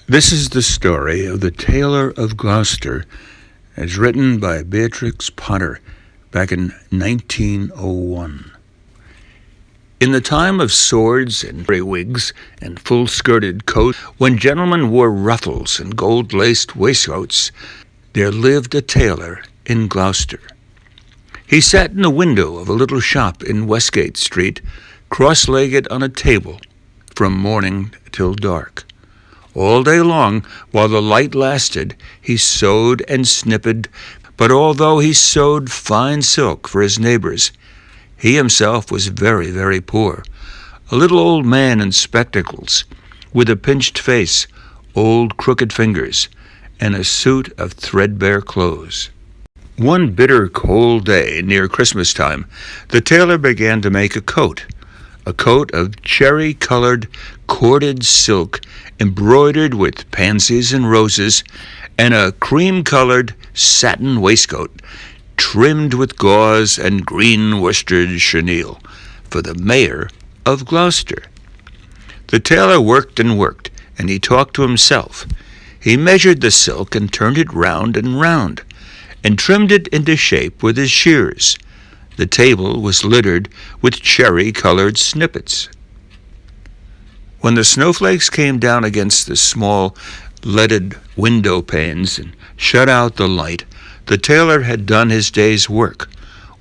This is the story of the Tailor of Gloucester, as written by Beatrix Potter back in 1901. In the time of swords and periwigs and full-skirted coats, when gentlemen wore ruffles and gold-laced waistcoats, there lived a tailor in Gloucester. He sat in the window of a little shop in Westgate Street, cross-legged on a table, from morning till dark. All day long, while the light lasted, he sewed and snipped, but although he sewed fine silk for his neighbors, he himself was very, very poor, a little old man in spectacles, with a pinched face, old crooked fingers, and a suit of threadbare clothes. One bitter cold day near Christmas time, the tailor began to make a coat of cherry-colored corded silk embroidered with pansies and roses, and a cream-colored satin waistcoat trimmed with gauze and green worsted chenille for the mayor of Gloucester. The tailor worked, and he talked to himself. He measured the silk and turned it round and round, and trimmed it into shape with his shears. The table was littered with cherry-colored snippets. When the snowflakes came down against the small leaded window panes and shut out the light, the tailor had done his day's work.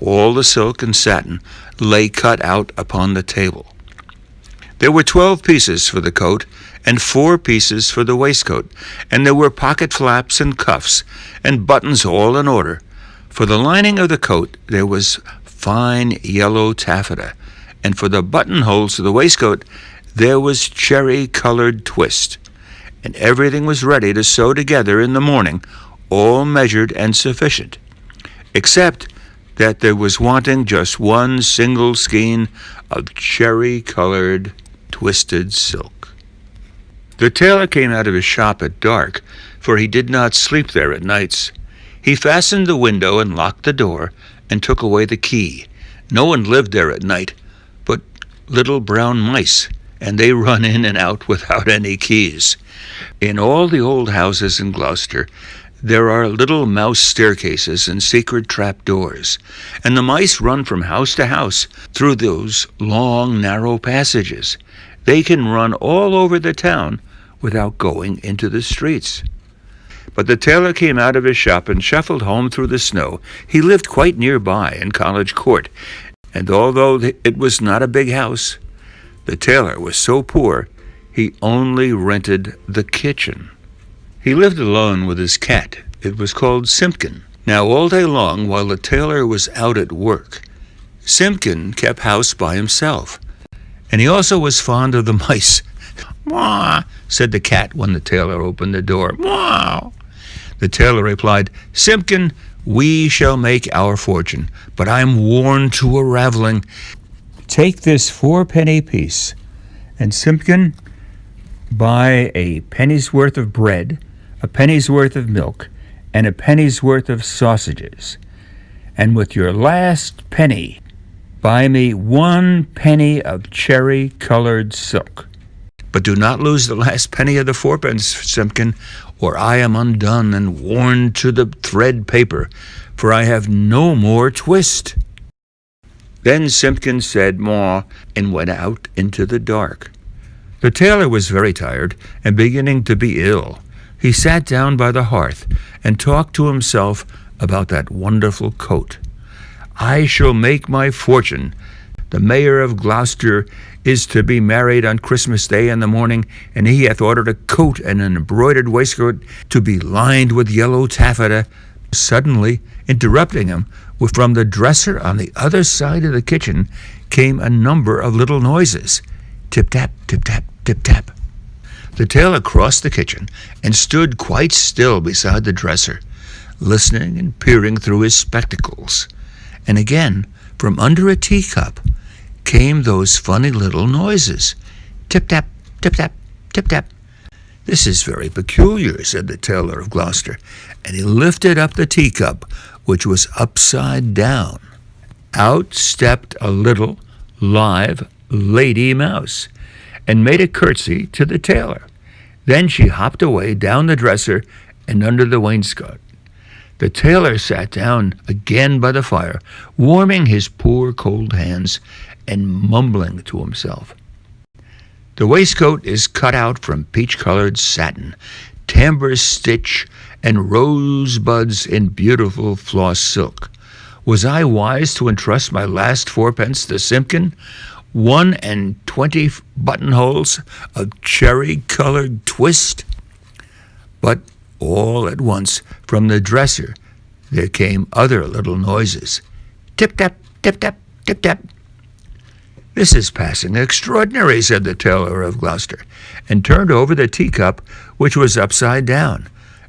All the silk and satin lay cut out upon the table. There were 12 pieces for the coat and 4 pieces for the waistcoat, and there were pocket flaps and cuffs and buttons all in order. For the lining of the coat there was fine yellow taffeta, and for the buttonholes of the waistcoat there was cherry-colored twist, and everything was ready to sew together in the morning, all measured and sufficient, except that there was wanting just one single skein of cherry-colored twisted silk. The tailor came out of his shop at dark, for he did not sleep there at nights. He fastened the window and locked the door and took away the key. No one lived there at night but little brown mice, and they run in and out without any keys. In all the old houses in Gloucester, there are little mouse staircases and secret trap doors, and the mice run from house to house through those long, narrow passages. They can run all over the town without going into the streets. But the tailor came out of his shop and shuffled home through the snow. He lived quite nearby in College Court, and although it was not a big house, the tailor was so poor he only rented the kitchen. He lived alone with his cat. It was called Simpkin. Now all day long, while the tailor was out at work, Simpkin kept house by himself, and he also was fond of the mice. "Mwah," said the cat when the tailor opened the door. "Mwah." The tailor replied, "Simpkin, we shall make our fortune, but I'm worn to a raveling. Take this 4-penny piece, and Simpkin, buy a penny's worth of bread, a penny's worth of milk, and a penny's worth of sausages. And with your last penny, buy me 1 penny of cherry-colored silk. But do not lose the last penny of the 4pence, Simpkin, or I am undone and worn to the thread paper, for I have no more twist." Then Simpkin said "Maw," and went out into the dark. The tailor was very tired and beginning to be ill. He sat down by the hearth and talked to himself about that wonderful coat. "I shall make my fortune. The mayor of Gloucester is to be married on Christmas Day in the morning, and he hath ordered a coat and an embroidered waistcoat to be lined with yellow taffeta." Suddenly interrupting him, from the dresser on the other side of the kitchen came a number of little noises. Tip-tap, tip-tap, tip-tap. The tailor crossed the kitchen and stood quite still beside the dresser, listening and peering through his spectacles. And again, from under a teacup, came those funny little noises. Tip-tap, tip-tap, tip-tap. "This is very peculiar," said the Tailor of Gloucester, and he lifted up the teacup, which was upside down. Out stepped a little, live lady mouse, and made a curtsy to the tailor. Then she hopped away down the dresser and under the wainscot. The tailor sat down again by the fire, warming his poor cold hands and mumbling to himself. The waistcoat is cut out from peach-colored satin, tambour stitch, and rosebuds in beautiful floss silk. Was I wise to entrust my last fourpence to Simpkin? 1 buttonholes of cherry-colored twist? But all at once, from the dresser, there came other little noises. Tip-tap, tip-tap, tip-tap. "This is passing extraordinary," said the Tailor of Gloucester, and turned over the teacup, which was upside down.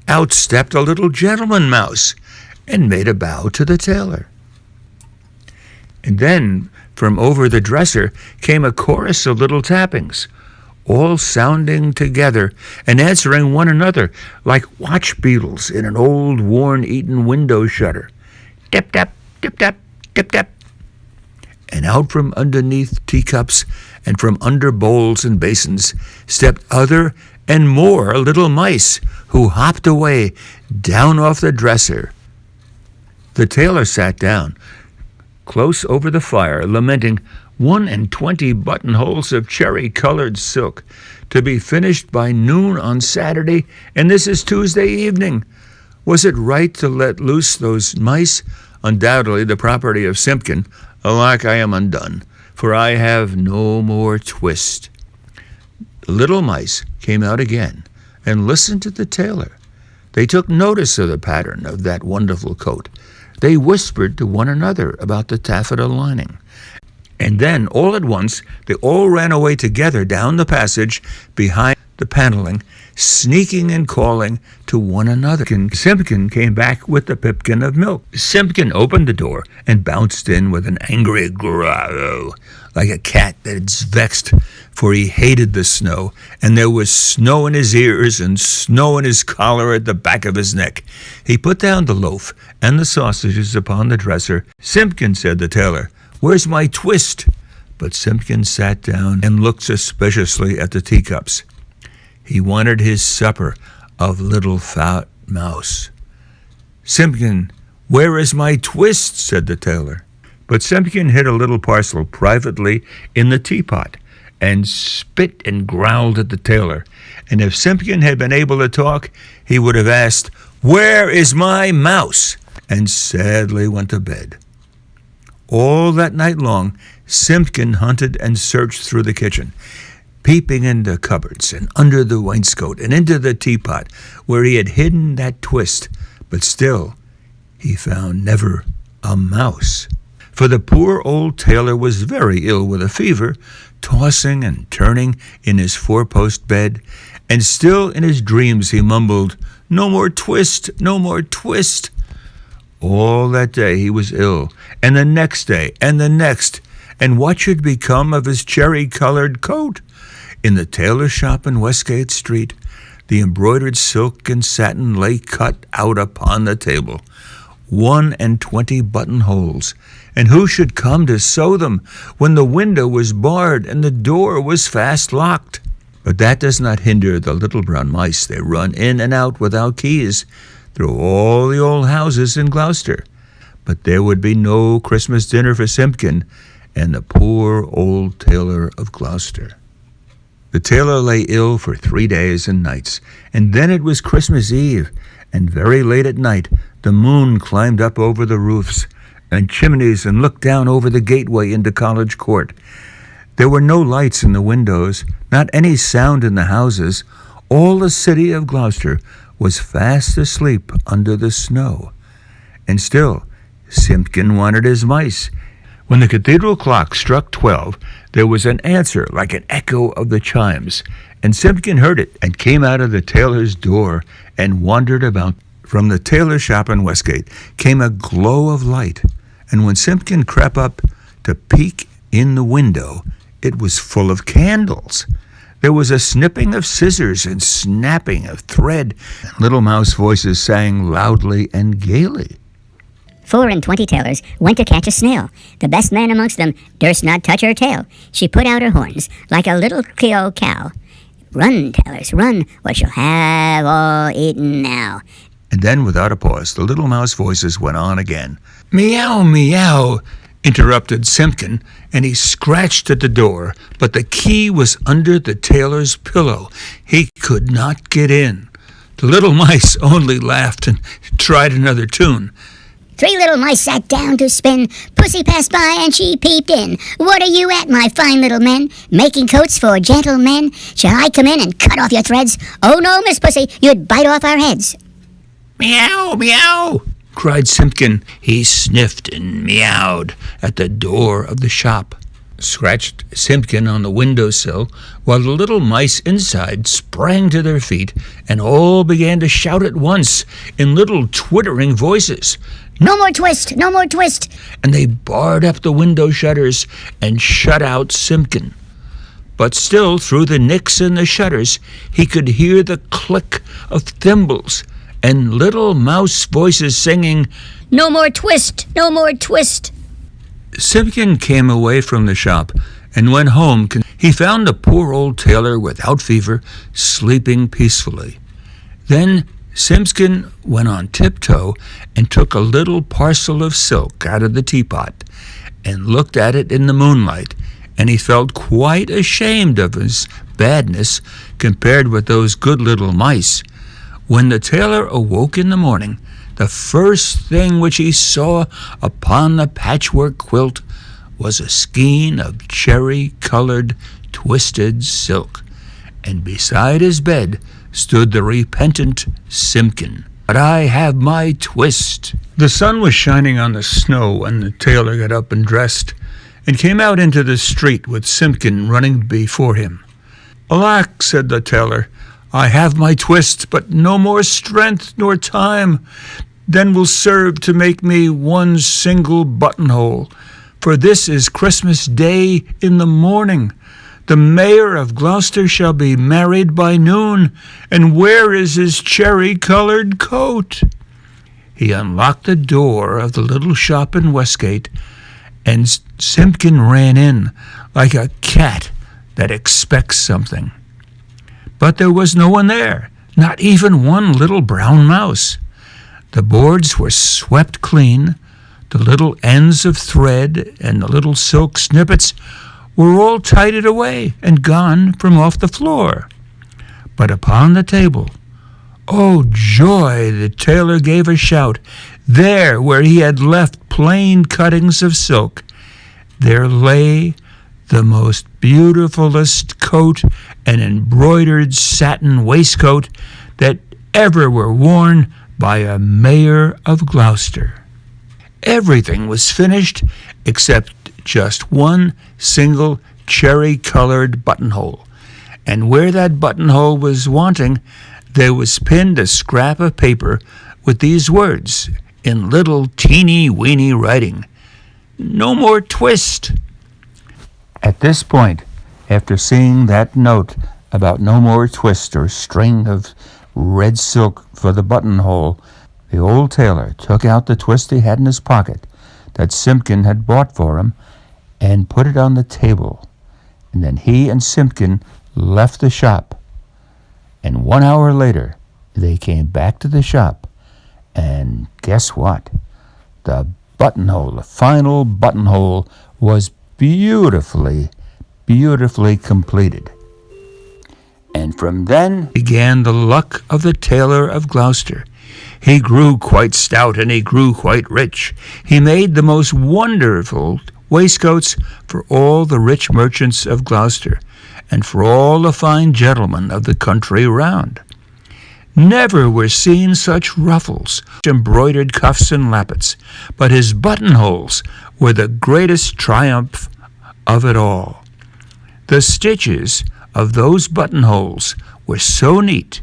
Out stepped a little gentleman mouse, and made a bow to the tailor. And then, from over the dresser, came a chorus of little tappings, all sounding together and answering one another like watch beetles in an old worm-eaten window shutter. Tip-tap, tip-tap, tip-tap. And out from underneath teacups and from under bowls and basins stepped other and more little mice, who hopped away down off the dresser. The tailor sat down close over the fire, lamenting 21 buttonholes of cherry-colored silk, to be finished by noon on Saturday, and this is Tuesday evening. Was it right to let loose those mice? Undoubtedly the property of Simpkin. Alack, I am undone, for I have no more twist. The little mice came out again and listened to the tailor. They took notice of the pattern of that wonderful coat. They whispered to one another about the taffeta lining. And then, all at once, they all ran away together down the passage behind the paneling, sneaking and calling to one another. Simpkin came back with the pipkin of milk. Simpkin opened the door and bounced in with an angry growl, like a cat that's vexed, for he hated the snow, and there was snow in his ears and snow in his collar at the back of his neck. He put down the loaf and the sausages upon the dresser. "Simpkin," said the tailor, "where's my twist?" But Simpkin sat down and looked suspiciously at the teacups. He wanted his supper of little fat mouse. "Simpkin, where is my twist?" said the tailor. But Simpkin hid a little parcel privately in the teapot, and spit and growled at the tailor. And if Simpkin had been able to talk, he would have asked, "Where is my mouse?" and sadly went to bed. All that night long, Simpkin hunted and searched through the kitchen, peeping into cupboards and under the wainscot and into the teapot where he had hidden that twist, but still he found never a mouse. For the poor old tailor was very ill with a fever, tossing and turning in his four-post bed, and still in his dreams he mumbled, "No more twist, no more twist." All that day he was ill, and the next day, and the next, and what should become of his cherry-colored coat? In the tailor shop in Westgate Street, the embroidered silk and satin lay cut out upon the table, 21 buttonholes, and who should come to sew them when the window was barred and the door was fast locked? But that does not hinder the little brown mice. They run in and out without keys through all the old houses in Gloucester. But there would be no Christmas dinner for Simpkin and the poor old Tailor of Gloucester. The tailor lay ill for 3 days and nights, and then it was Christmas Eve, and very late at night the moon climbed up over the roofs and chimneys and looked down over the gateway into College Court. There were no lights in the windows, not any sound in the houses. All the city of Gloucester was fast asleep under the snow. And still, Simpkin wanted his mice. When the cathedral clock struck 12, there was an answer like an echo of the chimes, and Simpkin heard it and came out of the tailor's door and wandered about. From the tailor shop in Westgate came a glow of light, and when Simpkin crept up to peek in the window, it was full of candles. There was a snipping of scissors and snapping of thread, and little mouse voices sang loudly and gaily. 24 tailors went to catch a snail. The best man amongst them durst not touch her tail. She put out her horns like a little Creole cow, Run, tailors, run, or she'll have all eaten now. And then, without a pause, the little mouse voices went on again. Meow, meow, interrupted Simpkin, and he scratched at the door, but the key was under the tailor's pillow. He could not get in. The little mice only laughed and tried another tune. 3 little mice sat down to spin. Pussy passed by and she peeped in. What are you at, my fine little men? Making coats for gentlemen? Shall I come in and cut off your threads? Oh no, Miss Pussy, you'd bite off our heads. Meow, meow, cried Simpkin. He sniffed and meowed at the door of the shop, scratched Simpkin on the windowsill, while the little mice inside sprang to their feet and all began to shout at once in little twittering voices. No more twist, no more twist. And they barred up the window shutters and shut out Simpkin. But still, through the nicks in the shutters, he could hear the click of thimbles and little mouse voices singing, No more twist, no more twist. Simpkin came away from the shop and went home. He found the poor old tailor without fever, sleeping peacefully. Then Simpkin went on tiptoe and took a little parcel of silk out of the teapot and looked at it in the moonlight, and he felt quite ashamed of his badness compared with those good little mice. When the tailor awoke in the morning, the first thing which he saw upon the patchwork quilt was a skein of cherry-colored twisted silk, and beside his bed stood the repentant Simpkin. But I have my twist. The sun was shining on the snow when the tailor got up and dressed, and came out into the street with Simpkin running before him. Alack, said the tailor, I have my twist, but no more strength nor time than will serve to make me one single buttonhole. For this is Christmas Day in the morning. The mayor of Gloucester shall be married by noon, and where is his cherry-colored coat? He unlocked the door of the little shop in Westgate, and Simpkin ran in like a cat that expects something. But there was no one there, not even one little brown mouse. The boards were swept clean, the little ends of thread and the little silk snippets were all tidied away and gone from off the floor. But upon the table, oh joy, the tailor gave a shout. There, where he had left plain cuttings of silk, there lay the most beautifulest coat and embroidered satin waistcoat that ever were worn by a mayor of Gloucester. Everything was finished except just one single cherry-colored buttonhole, and where that buttonhole was wanting, there was pinned a scrap of paper with these words in little teeny-weeny writing, No more twist. At this point, after seeing that note about no more twist or string of red silk for the buttonhole, the old tailor took out the twist he had in his pocket that Simpkin had bought for him and put it on the table. And then he and Simpkin left the shop. And 1 hour later, they came back to the shop. And guess what? The buttonhole, the final buttonhole, was beautifully completed. And from then began the luck of the Tailor of Gloucester. He grew quite stout and he grew quite rich. He made the most wonderful waistcoats for all the rich merchants of Gloucester and for all the fine gentlemen of the country round. Never were seen such ruffles, embroidered cuffs and lappets, but his buttonholes were the greatest triumph of it all. The stitches of those buttonholes were so neat,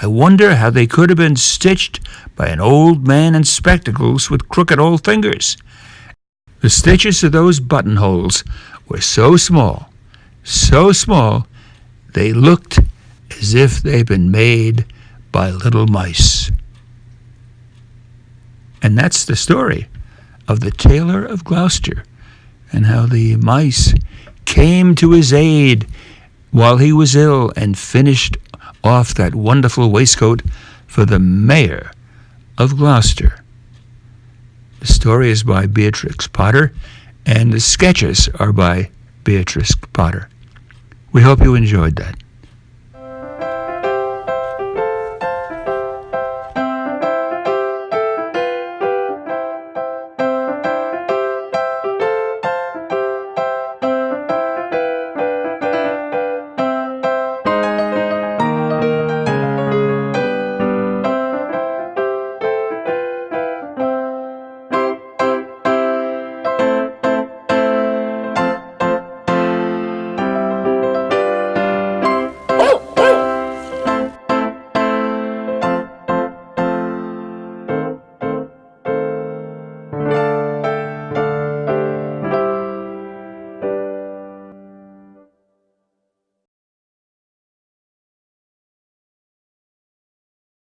I wonder how they could have been stitched by an old man in spectacles with crooked old fingers. The stitches of those buttonholes were so small, they looked as if they'd been made by little mice. And that's the story of the Tailor of Gloucester, and how the mice came to his aid while he was ill and finished off that wonderful waistcoat for the mayor of Gloucester. The story is by Beatrix Potter, and the sketches are by Beatrix Potter. We hope you enjoyed that.